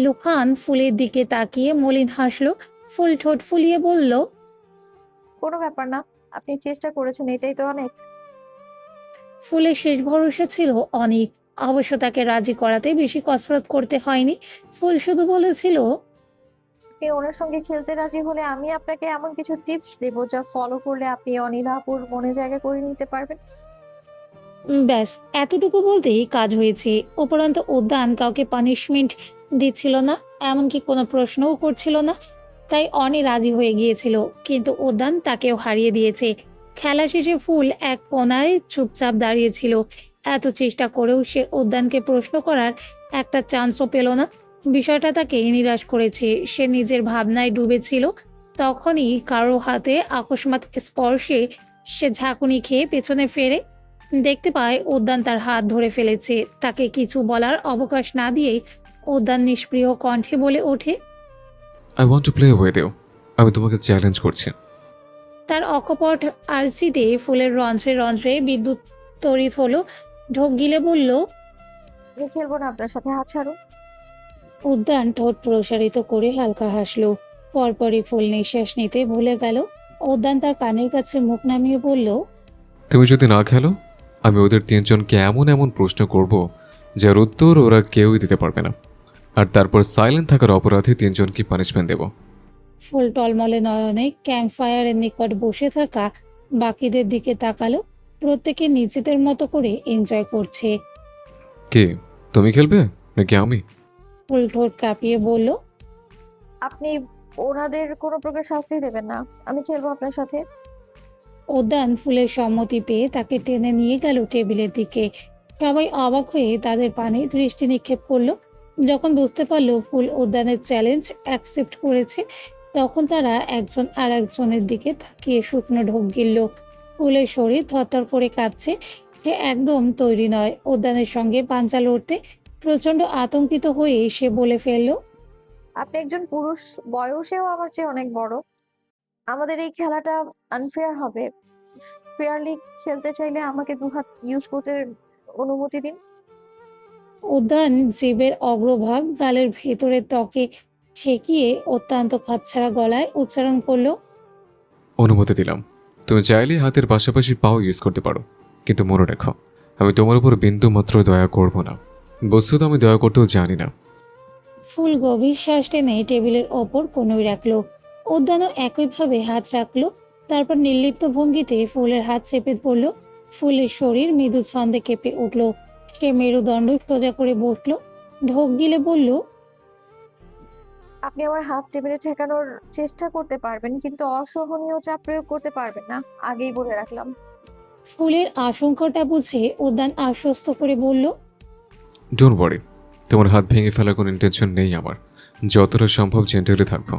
Speaker 1: লুকান ফুলের দিকে তাকিয়ে মলিন হাসলো। ফুল ঠোঁট ফুলিয়ে বলল,
Speaker 3: কোনো ব্যাপার না, আপনি চেষ্টা করেছেন, এটাই তো অনেক।
Speaker 1: ফুলের শেষ ভরসা ছিল অনেক। অবশ্য তাকে রাজি করাতে বেশি কসরত করতে হয়নি। ফুল শুধু বলেছিল,
Speaker 3: আপনি ওনার সঙ্গে খেলতে রাজি হলে আমি আপনাকে এমন কিছু টিপস দেবো যা ফলো করলে আপনি অনিলাপুর মনে জায়গা করে নিতে পারবেন।
Speaker 1: ব্যাস এতটুকু বলতেই কাজ হয়েছে। উপরন্ত উদ্যান কাউকে পানিশমেন্ট দিচ্ছিল না, এমনকি কোনো প্রশ্নও করছিল না। তাই অনি রাজি হয়ে গিয়েছিল, কিন্তু উদ্যান তাকেও হারিয়ে দিয়েছে। খেলা শেষে ফুল এক কোনায় চুপচাপ দাঁড়িয়েছিল। এত চেষ্টা করেও সে উদ্যানকে প্রশ্ন করার একটা চান্সও পেল না। বিষয়টা তাকে নিরাশ করেছে। সে নিজের ভাবনায় ডুবেছিল। তখনই কারো হাতে আকস্মাৎ স্পর্শে সে ঝাঁকুনি খেয়ে পেছনে ফেরে। দেখতে পায় উদ্যান তার হাত ধরে ফেলেছে। তাকে কিছু বলার অবকাশ না দিয়েই উদ্যান নিষ্প্রিয় কণ্ঠে বলে ওঠে,
Speaker 6: I want to play with you. আমি তোমাকে চ্যালেঞ্জ করছি।
Speaker 1: তার অকপট আর্জিতে ফুলের রন্ধ্রে রন্ধ্রে বিদ্যুৎ তড়িৎ হলো। ঢোক গিলে বলল,
Speaker 3: আমি খেলবো না আপনার সাথে, হাত ছাড়ুন।
Speaker 1: উদ্যান ঠোঁট প্রসারিত করে হালকা হাসলো। পরপরই ফুল নিঃশ্বাস নিতে ভুলে গেল। উদ্যান তার কানের কাছে মুখ নামিয়ে বলল,
Speaker 6: তুমি যদি না খেলো, আমি ওদের তিনজনকে এমন এমন প্রশ্ন করব যার উত্তর ওরা কেউই দিতে পারবে না, আর তারপর সাইলেন্ট থাকার অপরাধে তিনজনকে পানিশমেন্ট দেব।
Speaker 1: ফুল টলমলে নয়নে ক্যাম্প ফায়ারের নিকট বসে থাকা বাকিদের দিকে তাকালো। প্রত্যেকে নিজেদের মতো করে এনজয় করছে।
Speaker 6: কে, তুমি খেলবে নাকি আমি?
Speaker 1: ফুল ঠোঁট কাঁপিয়ে বলল,
Speaker 3: আপনি ওনাদের কোনো প্রকার শাস্তি দেবেন না, আমি খেলবো আপনার সাথে।
Speaker 1: উদ্যান ফুলের সম্মতি পেয়ে তাকে টেনে নিয়ে গেল টেবিলের দিকে। সবাই অবাক হয়ে তাদের পানে দৃষ্টি নিক্ষেপ করলো। যখন বুঝতে পারলো ফুল উদ্যানের চ্যালেঞ্জ অ্যাকসেপ্ট করেছে, তখন তারা একজন আর একজনের দিকে তাকিয়ে শুকনো ঢোক গিলল। ফুলের শরীর থরথর করে কাঁপছে। সে একদম তৈরি নয় উদ্যানের সঙ্গে পাঞ্জা লড়তে। প্রচণ্ড আতঙ্কিত হয়ে সে বলে ফেলল,
Speaker 3: আপনি একজন পুরুষ, বয়সেও আমার চেয়ে অনেক বড়। আমাদের এই খেলাটা আনফেয়ার হবে। ফেয়ারলি খেলতে চাইলে আমাকে দুহাত ইউজ করতে অনুমতি দিন।
Speaker 1: উদ্যান জিভের অগ্রভাগ গালের ভেতরের ত্বকে ঠেকিয়ে অত্যন্ত খাপছাড়া গলায় উচ্চারণ করলো,
Speaker 6: অনুমতি দিলাম। তুমি চাইলে হাতের পাশাপাশি পাও ইউজ করতে পারো, কিন্তু মনে রেখো, আমি তোমার উপর বিন্দু মাত্র দয়া করব না। বস্তুত আমি দয়া করতেও জানি না।
Speaker 1: ফুল গভীর শ্বাস টেনে টেবিলের ওপর কনুই রাখলো। উদ্যানও একইভাবে হাত রাখলো। তারপর নির্লিপ্ত ভঙ্গিতে ফুলের হাত চেপে ধরল। ফুলের শরীর মৃদু ছন্দে কেঁপে উঠল। সে মেরুদণ্ড সোজা করে বসলো। ঢোক গিলে বলল,
Speaker 3: আপনি আমার হাত টেবিলে ঠেকানোর চেষ্টা করতে পারবেন, কিন্তু অসহনীয় চাপ প্রয়োগ করতে পারবেন না, আগেই বলে রাখলাম।
Speaker 1: ফুলের আশঙ্কাটা বুঝে উদ্যান আশ্বস্ত করে বলল,
Speaker 6: ডোন্ট ওয়ারি, তোমার হাত ভেঙে ফেলার কোনো ইন্টেনশন নেই আমার। যতটা সম্ভব জেন্টেলে থাকবো।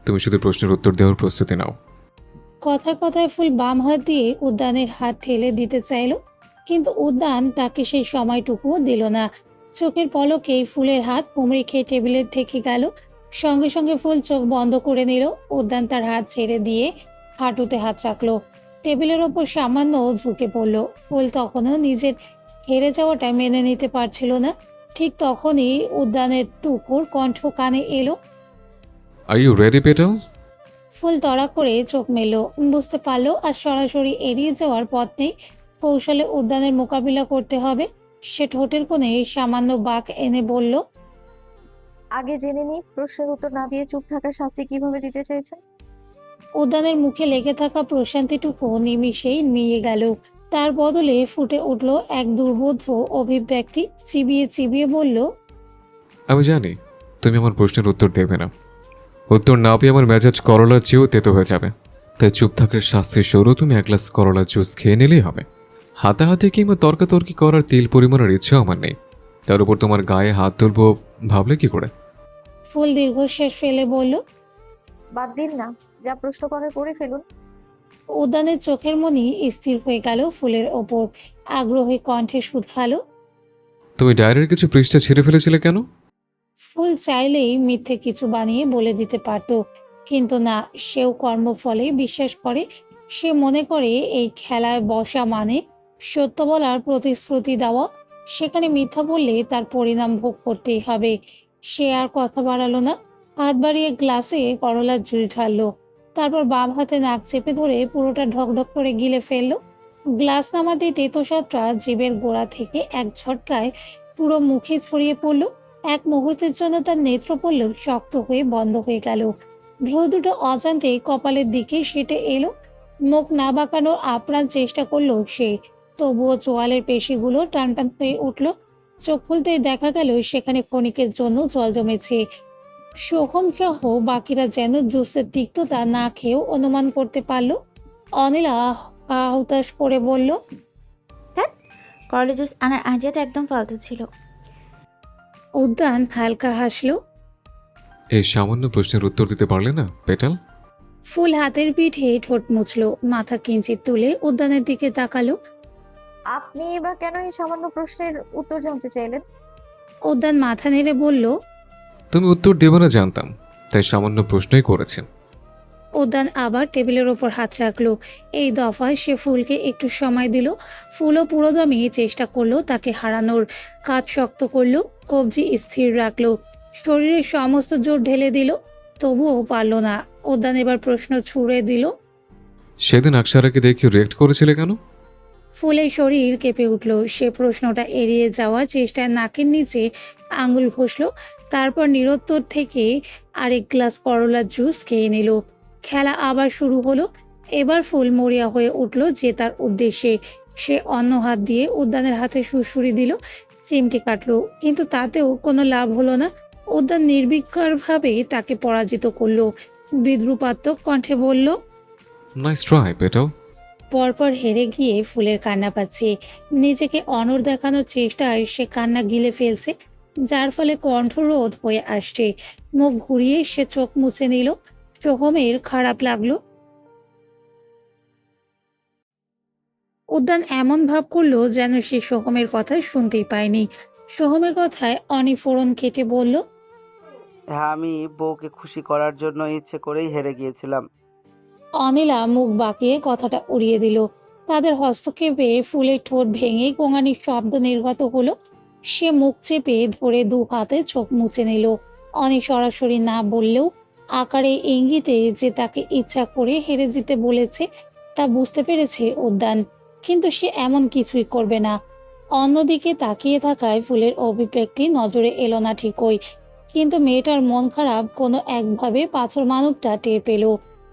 Speaker 6: তুমি শুধু প্রশ্নের উত্তর দেওয়ার প্রস্তুতি নাও।
Speaker 1: কথায় কথায় ফুল বাম হাত দিয়ে উদ্যানের হাত ঠেলে দিতে চাইল, কিন্তু উদ্যান তাকে সেই সময়টুকুও দিল না। চোখের পলকেই ফুলের হাত হুমড়ি খেয়ে টেবিলের থেকে গেল। সঙ্গে সঙ্গে ফুল চোখ বন্ধ করে নিল। উদ্যান তার হাত ছেড়ে দিয়ে হাঁটুতে হাত রাখলো। টেবিলের ওপর সামান্য ঝুঁকে পড়ল। ফুল তখনও নিজের হেরে যাওয়াটা মেনে নিতে পারছিল না। ঠিক তখনই উদ্যানের তুকুর কণ্ঠ কানে এলো।
Speaker 6: Are you ready Petal?
Speaker 1: ফুল তড়া করে চোখ মেলল, বুঝতে পারলো আর সরাসরি এড়িয়ে যাওয়ার পথ নেই। কৌশলে উদ্যানের মোকাবিলা করতে হবে। সে ঠোঁটের কোণে সামান্য বাঁক এনে বলল,
Speaker 3: আগে জেনে নিই প্রশ্নের উত্তর না দিয়ে চুপ থাকার শাস্তি কিভাবে দিতে চাইছেন।
Speaker 1: উদ্যানের মুখে লেগে থাকা প্রশান্তিটুকু নিমিষেই মিয়ে গেল। তার বদলে ফুটে উঠল এক দুর্বোধ্য অভিব্যক্তি। চিবিয়ে চিবিয়ে বলল,
Speaker 6: আমি জানি তুমি আমার প্রশ্নের উত্তর দেবে না। উত্তর না পেয়ে আমার মেজাজ করলার চেয়েও তেতো হয়ে যাবে। তাই চুপ থাকার শাস্তির স্বরূপ তুমি এক গ্লাস করলার জুস খেয়ে নিলেই হবে। হাতাহাতি কিংবা তর্কাতর্কি করার তিল পরিমাণের ইচ্ছেও আমার নেই। তার উপর তোমার গায়ে হাত তুলবো ভাবলে কি করে?
Speaker 1: ফুল দীর্ঘশ্বাস ফেলে বলল।
Speaker 3: বাদ দিন না, যা প্রশ্ন করে ফেলুন।
Speaker 1: উদ্যানের চোখের মনি স্থির হয়ে গেল ফুলের ওপর। আগ্রহী কণ্ঠে শুধালো,
Speaker 6: তুমি ডায়েরির কিছু পৃষ্ঠা ছিঁড়ে ফেলেছিলে কেন?
Speaker 1: ফুল চাইলেই মিথ্যে কিছু বানিয়ে বলে দিতে পারত, কিন্তু না, সেও কর্মফলে বিশ্বাস করে। সে মনে করে এই খেলায় বসা মানে সত্য বলার প্রতিশ্রুতি দেওয়া। সেখানে মিথ্যা বললে তার পরিণাম ভোগ করতেই হবে। সে আর কথা বাড়ালো না। হাত বাড়িয়ে গ্লাসে করলার জুড়ি ঢাললো। তারপর বাম হাতে নাক চেপে ধরে পুরোটা ঢকঢক করে গিলে ফেললো। গ্লাস নামাতে তেতোসাদটা জিভের গোড়া থেকে এক ঝটকায় পুরো মুখে ছড়িয়ে পড়লো। এক মুহূর্তের জন্য তার নেত্রপল্ল শক্ত হয়ে বন্ধ হয়ে গেল। ভ্রু দুটো অজান্তে কপালের দিকে সেটে এলো। মুখ না বাঁকানোর আপ্রাণ চেষ্টা করলো সে, তবুও চোয়ালের পেশিগুলো টানটান হয়ে উঠল। চোখ খুলতেই দেখা গেল সেখানে ক্ষণিকের জন্য জল জমেছে। সোহম সহ বাকিরা যেন জুসের তিক্ততা না খেয়েও অনুমান করতে পারলো। অনিলা হুতাশ করে বলল,
Speaker 2: করলা জুস আনার আইডিয়াটা একদম ফালতু ছিল।
Speaker 1: উদ্যান হালকা হাসলো।
Speaker 6: এই সামান্য প্রশ্নের উত্তর দিতে পারলে না পেটাল?
Speaker 1: ফুল হাতের পিঠে ঠোঁট মুছলো, মাথা কিঞ্চিত তুলে উদ্যানের দিকে তাকালো।
Speaker 3: আপনি বা কেন এই সামান্য প্রশ্নের উত্তর জানতে চাইলেন?
Speaker 1: উদ্যান মাথা নেড়ে বলল।
Speaker 6: তুমি উত্তর দেবে না জানতাম, তাই সামান্য প্রশ্নই করেছেন।
Speaker 1: উদ্যান আবার টেবিলের ওপর হাত রাখলো। এই দফায় সে ফুলকে একটু সময় দিল। ফুলও পুরোদমে চেষ্টা করলো তাকে হারানোর। কাজ শক্ত করলো, কবজি স্থির রাখলো, শরীরের সমস্ত জোর ঢেলে দিল, তবুও পারল না। উদ্যান এবার প্রশ্ন ছুড়ে দিল।
Speaker 6: সেদিন আকসারাকে দেখে রিয়েক্ট করেছিলে কেন?
Speaker 1: ফুলের শরীর কেঁপে উঠল। সে প্রশ্নটা এড়িয়ে যাওয়ার চেষ্টায় নাকের নিচে আঙুল ঘষল। তারপর নিরুত্তর থেকে আরেক গ্লাস করলার জুস খেয়ে নিল। খেলা আবার শুরু হলো। এবার ফুল মরিয়া হয়ে উঠল জেতার উদ্দেশ্যে। সে অন্য হাত দিয়ে উদ্যানের হাতে সুড়সুড়ি দিল, চিমটি কাটলো, কিন্তু তাতেও কোনো লাভ হলো না। উদ্যান নির্বিকারভাবে তাকে পরাজিত করলো। বিদ্রুপাত্মক কণ্ঠে বলল।
Speaker 6: Nice try petal.
Speaker 1: পরপর হেরে গিয়ে ফুলের কান্না পাচ্ছে। নিজেকে অনড় দেখানোর চেষ্টায় সে কান্না গিলে ফেলছে, যার ফলে কণ্ঠরোধ হয়ে আসছে। মুখ ঘুরিয়ে সে চোখ মুছে নিল। সোহমের খারাপ লাগলো। উদ্যান এমন ভাব করলো যেন সে সোহমের কথা শুনতেই পায়নি। সোহমের কথায় অনি ফোড়ন কেটে বলল,
Speaker 4: হ্যাঁ, আমি বউকে খুশি করার জন্য ইচ্ছে করেই হেরে গিয়েছিলাম।
Speaker 1: অনিলা মুখ বাঁকিয়ে কথাটা উড়িয়ে দিল। তাদের হস্তক্ষেপে ফুলের ঠোঁট ভেঙে গোঙানির শব্দ নির্গত হলো। সে মুখ চেপে ধরে দু হাতে চোখ মুছে নিল। অনি সরাসরি না বললেও আকারে ইঙ্গিতে যে তাকে ইচ্ছা করে হেরে যেতে বলেছে তা বুঝতে পেরেছে উদ্যান, কিন্তু সে এমন কিছুই করবে না। অন্যদিকে তাকিয়ে থাকায় ফুলের অভিব্যক্তি নজরে এলো না ঠিকই, কিন্তু মেয়েটার মন খারাপ কোনো একভাবে পাথর মানবটা টের পেল।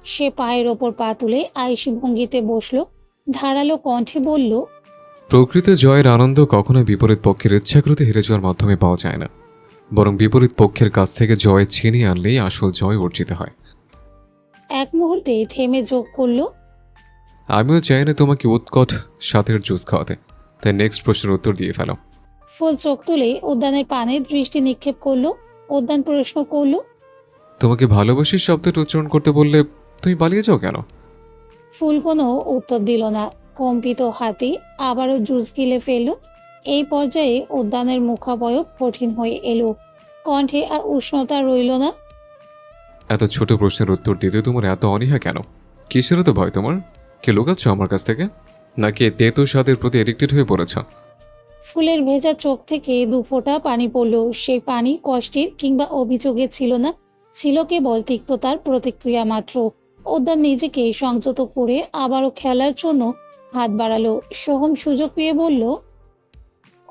Speaker 1: সে পায়ের ওপর পা তুলে আয়েশি ভঙ্গিতে বসলো, ধারালো কণ্ঠে বলল,
Speaker 6: প্রকৃত জয়ের আনন্দ কখনোই বিপরীত পক্ষের ইচ্ছাকৃত হেরে যাওয়ার মাধ্যমে পাওয়া যায় না, বরং বিপরীত পক্ষের কাছ থেকে জয় ছিনিয়ে আনলেই আসল জয় অর্জিত হয়।
Speaker 1: এক মুহূর্তে থেমে যোগ করলো,
Speaker 6: আমিও চাই না তোমাকে উৎকট সাথের জুস খাওয়াতে, তাই নেক্সট প্রশ্নের উত্তর দিয়ে ফেলো।
Speaker 1: ফুল চোখ তুলে উদ্যানের পানে দৃষ্টি নিক্ষেপ করলো। উদ্যান প্রশ্ন করলো,
Speaker 6: তোমাকে ভালোবাসি শব্দটা উচ্চারণ করতে বললে তুমি পালিয়ে যাও কেন?
Speaker 1: ফুল কোনো উত্তর দিল না। কম্পিত হাতে আবারও জুস গিলে ফেলল। এই পর্যায়ে উদ্যানের মুখাবয়ব কঠিন হয়ে এলো, কণ্ঠে আর উষ্ণতা রইল না।
Speaker 6: এত ছোট প্রশ্নের উত্তর দিতে তোমার এত অনীহা কেন? কিসের এত ভয় তোমার? কে লুকাচ্ছ আমার কাছ থেকে? নাকি এই তেতো স্বাদের প্রতি এডিক্টেড হয়ে পড়েছ?
Speaker 1: ফুলের ভেজা চোখ থেকে দুফোঁটা পানি পড়ল। সেই পানি কষ্টের কিংবা অভিযোগের ছিল না, ছিল কেবল তিক্ততার প্রতিক্রিয়া মাত্র। উদ্যান নিজেকে সংযত করে আবারও খেলার জন্য হাত বাড়ালো। সোহম সুযোগ পেয়ে বলল,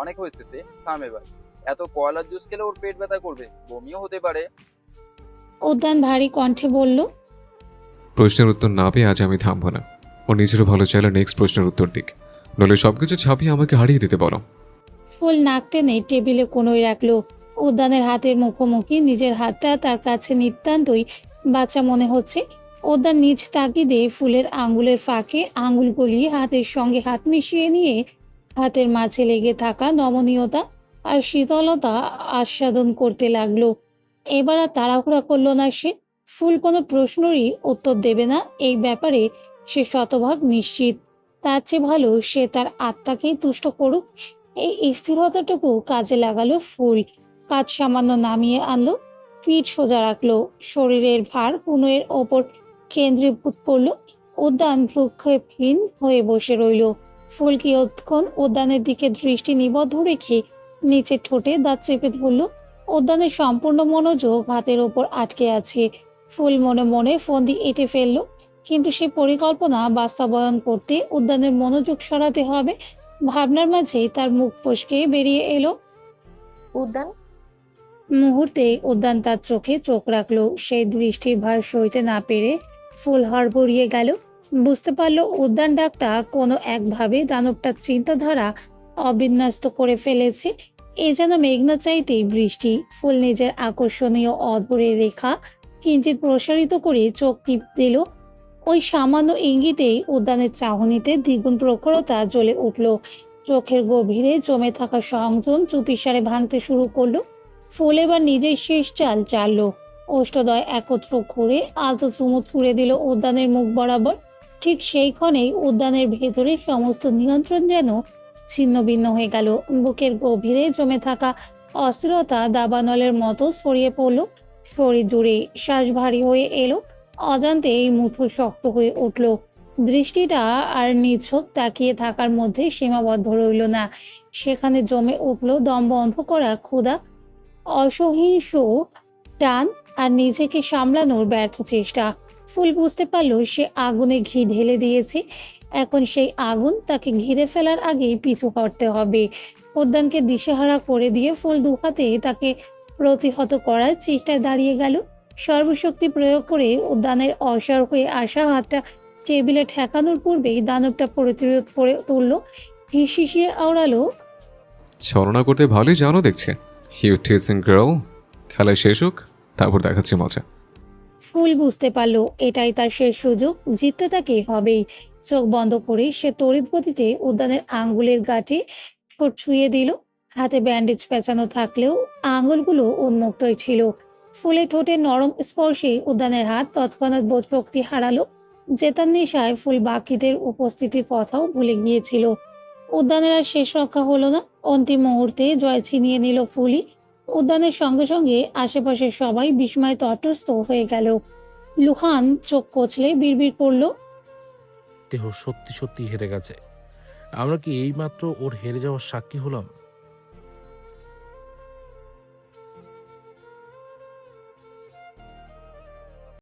Speaker 5: অনেক হয়েছে তে, থাম এবার। এত কয়লার জুস খেলে ওর পেট ব্যথা করবে, বমিও হতে পারে।
Speaker 1: উদ্যান ভারী কণ্ঠে বলল,
Speaker 6: প্রশ্নের উত্তর না পেয়ে আজ আমি থামবো না। ও নিজেরও ভালো চাইলে নেক্সট প্রশ্নের উত্তর দিক, নইলে সবকিছু ছাপিয়ে আমাকে হারিয়ে দিতে বলো।
Speaker 1: ফুল নাক টেনে টেবিলে কোনোই রাখলো। উদ্যানের হাতের মুখোমুখি নিজের হাতটা তার কাছে নিতান্তই বাচ্চা মনে হচ্ছে। উদ্যান নিজ তাগিদে ফুলের আঙ্গুলের ফাঁকে আঙ্গুল গলিয়ে হাতের সঙ্গে হাত মিশিয়ে নিয়ে হাতের মাঝে লেগে থাকা নমনীয়তা আর শীতলতা আস্বাদন করতে লাগলো। এবার আর তাড়াহুড়া করলো না সে। ফুল কোনো প্রশ্নেরই উত্তর দেবে না, এই ব্যাপারে সে শতভাগ নিশ্চিত। তার চেয়ে ভালো সে তার আত্মাকেই তুষ্ট করুক। এই স্থিরতাটুকু কাজে লাগালো ফুল। কাজ সামান্য নামিয়ে আনলো, পিঠ সোজা রাখলো, শরীরের ভার কনুইয়ের ওপর কেন্দ্রীভূত করলো। উদ্যান ভ্রুক্ষেপহীন হয়ে বসে রইল। ফুল কিয়ৎক্ষণ উদ্যানের দিকে দৃষ্টি নিবদ্ধ রেখে নিচে ঠোঁটে দাঁত চেপে ধরল। উদ্যানের সম্পূর্ণ মনোযোগ হাতের ওপর আটকে আছে। ফুল মনে মনে ফন্দি এঁটে ফেললো, কিন্তু সে পরিকল্পনা বাস্তবায়ন করতে উদ্যানের মনোযোগ সরাতে হবে। ভাবনার মাঝেই তার মুখ ফসকে বেরিয়ে এলো,
Speaker 3: উদ্যান।
Speaker 1: মুহূর্তে উদ্যান তার চোখে চোখ রাখলো। সেই দৃষ্টির ভার সইতে না পেরে ফুল হড়বড়িয়ে গেল। বুঝতে পারলো উদ্যান ডাকটা কোনো একভাবে দানবটার চিন্তাধারা অবিন্যস্ত করে ফেলেছে। এ যেন মেঘনা চাইতেই বৃষ্টি। ফুল নিজের আকর্ষণীয় অধরের রেখা কিঞ্চিত প্রসারিত করে চোখ টিপ দিল। ওই সামান্য ইঙ্গিতেই উদ্যানের চাহনিতে দ্বিগুণ প্রখরতা জ্বলে উঠল। চোখের গভীরে জমে থাকা সংযম চুপিসারে ভাঙতে শুরু করলো। ফুল এবার নিজের শেষ চাল চাললো। অষ্টদয় একত্র করে আলতো চুমু ছুঁড়ে দিল উদ্যানের মুখ বরাবর। ঠিক সেই ক্ষণেই উদ্যানের ভেতরে সমস্ত নিয়ন্ত্রণ যেন ছিন্ন ভিন্ন হয়ে গেল। বুকের গভীরে জমে থাকা অস্থিরতা দাবানলের মতো ছড়িয়ে পড়ল শরীর জুড়ে। শ্বাস ভারী হয়ে এলো, অজান্তে এই মুঠো শক্ত হয়ে উঠল। দৃষ্টিটা আর নিছক তাকিয়ে থাকার মধ্যে সীমাবদ্ধ রইল না, সেখানে জমে উঠল দম বন্ধ করা ক্ষুধা, অসহিংস টান আর নিজেকে সামলানোর ব্যর্থ চেষ্টা। ফুল বুঝতে পারল সে আগুনে ঘি ঢেলে দিয়েছে। এখন সেই আগুন তাকে ঘিরে ফেলার আগেই পিছু হটতে হবে। উদ্যানকে দিশেহারা করে দিয়ে ফুল দুহাতে তাকে প্রতিহত করার চেষ্টায় দাঁড়িয়ে গেল। সর্বশক্তি প্রয়োগ করে উদ্যানের অসাড় হয়ে আসা হাতটা টেবিলে ঠেকানোর পূর্বেই দানবটা প্রতিরোধ করে তুলল। হিসিয়ে আওড়ালো,
Speaker 6: ছলনা করতে ভালোই জানো দেখছে। You teasing girl. খেলা শেষ হোক, তারপর দেখাচ্ছি মজা।
Speaker 1: ফুল বুঝতে পারলো এটাই তার শেষ সুযোগ, জিততে তাকে হবেই। চোখ বন্ধ করে সে তড়িৎ গতিতে উদ্যানের আঙ্গুলের গাঁটে ঠোঁট ছুঁয়ে দিল। হাতে ব্যান্ডেজ পেঁচানো থাকলেও আঙ্গুলগুলো উন্মুক্তই ছিল। ফুলে ঠোঁটের নরম স্পর্শে উদ্যানের হাত তৎক্ষণাৎ বোধ শক্তি হারালো। জেতার নেশায় ফুল বাকিদের উপস্থিতির কথাও ভুলে গিয়েছিল। উদ্যানের আর শেষ রক্ষা হলো না। অন্তিম মুহূর্তে জয় ছিনিয়ে নিল ফুলই। উদ্যানের সঙ্গে সঙ্গে আশেপাশের সবাই বিস্ময়ে তটস্থ হয়ে গেল। লুহান চোখ কচলে বিড়বিড় করল,
Speaker 7: দেহ সত্যি সত্যি হেরে গেছে। আমরা কি এইমাত্র ওর হেরে যাওয়ার সাক্ষী হলাম?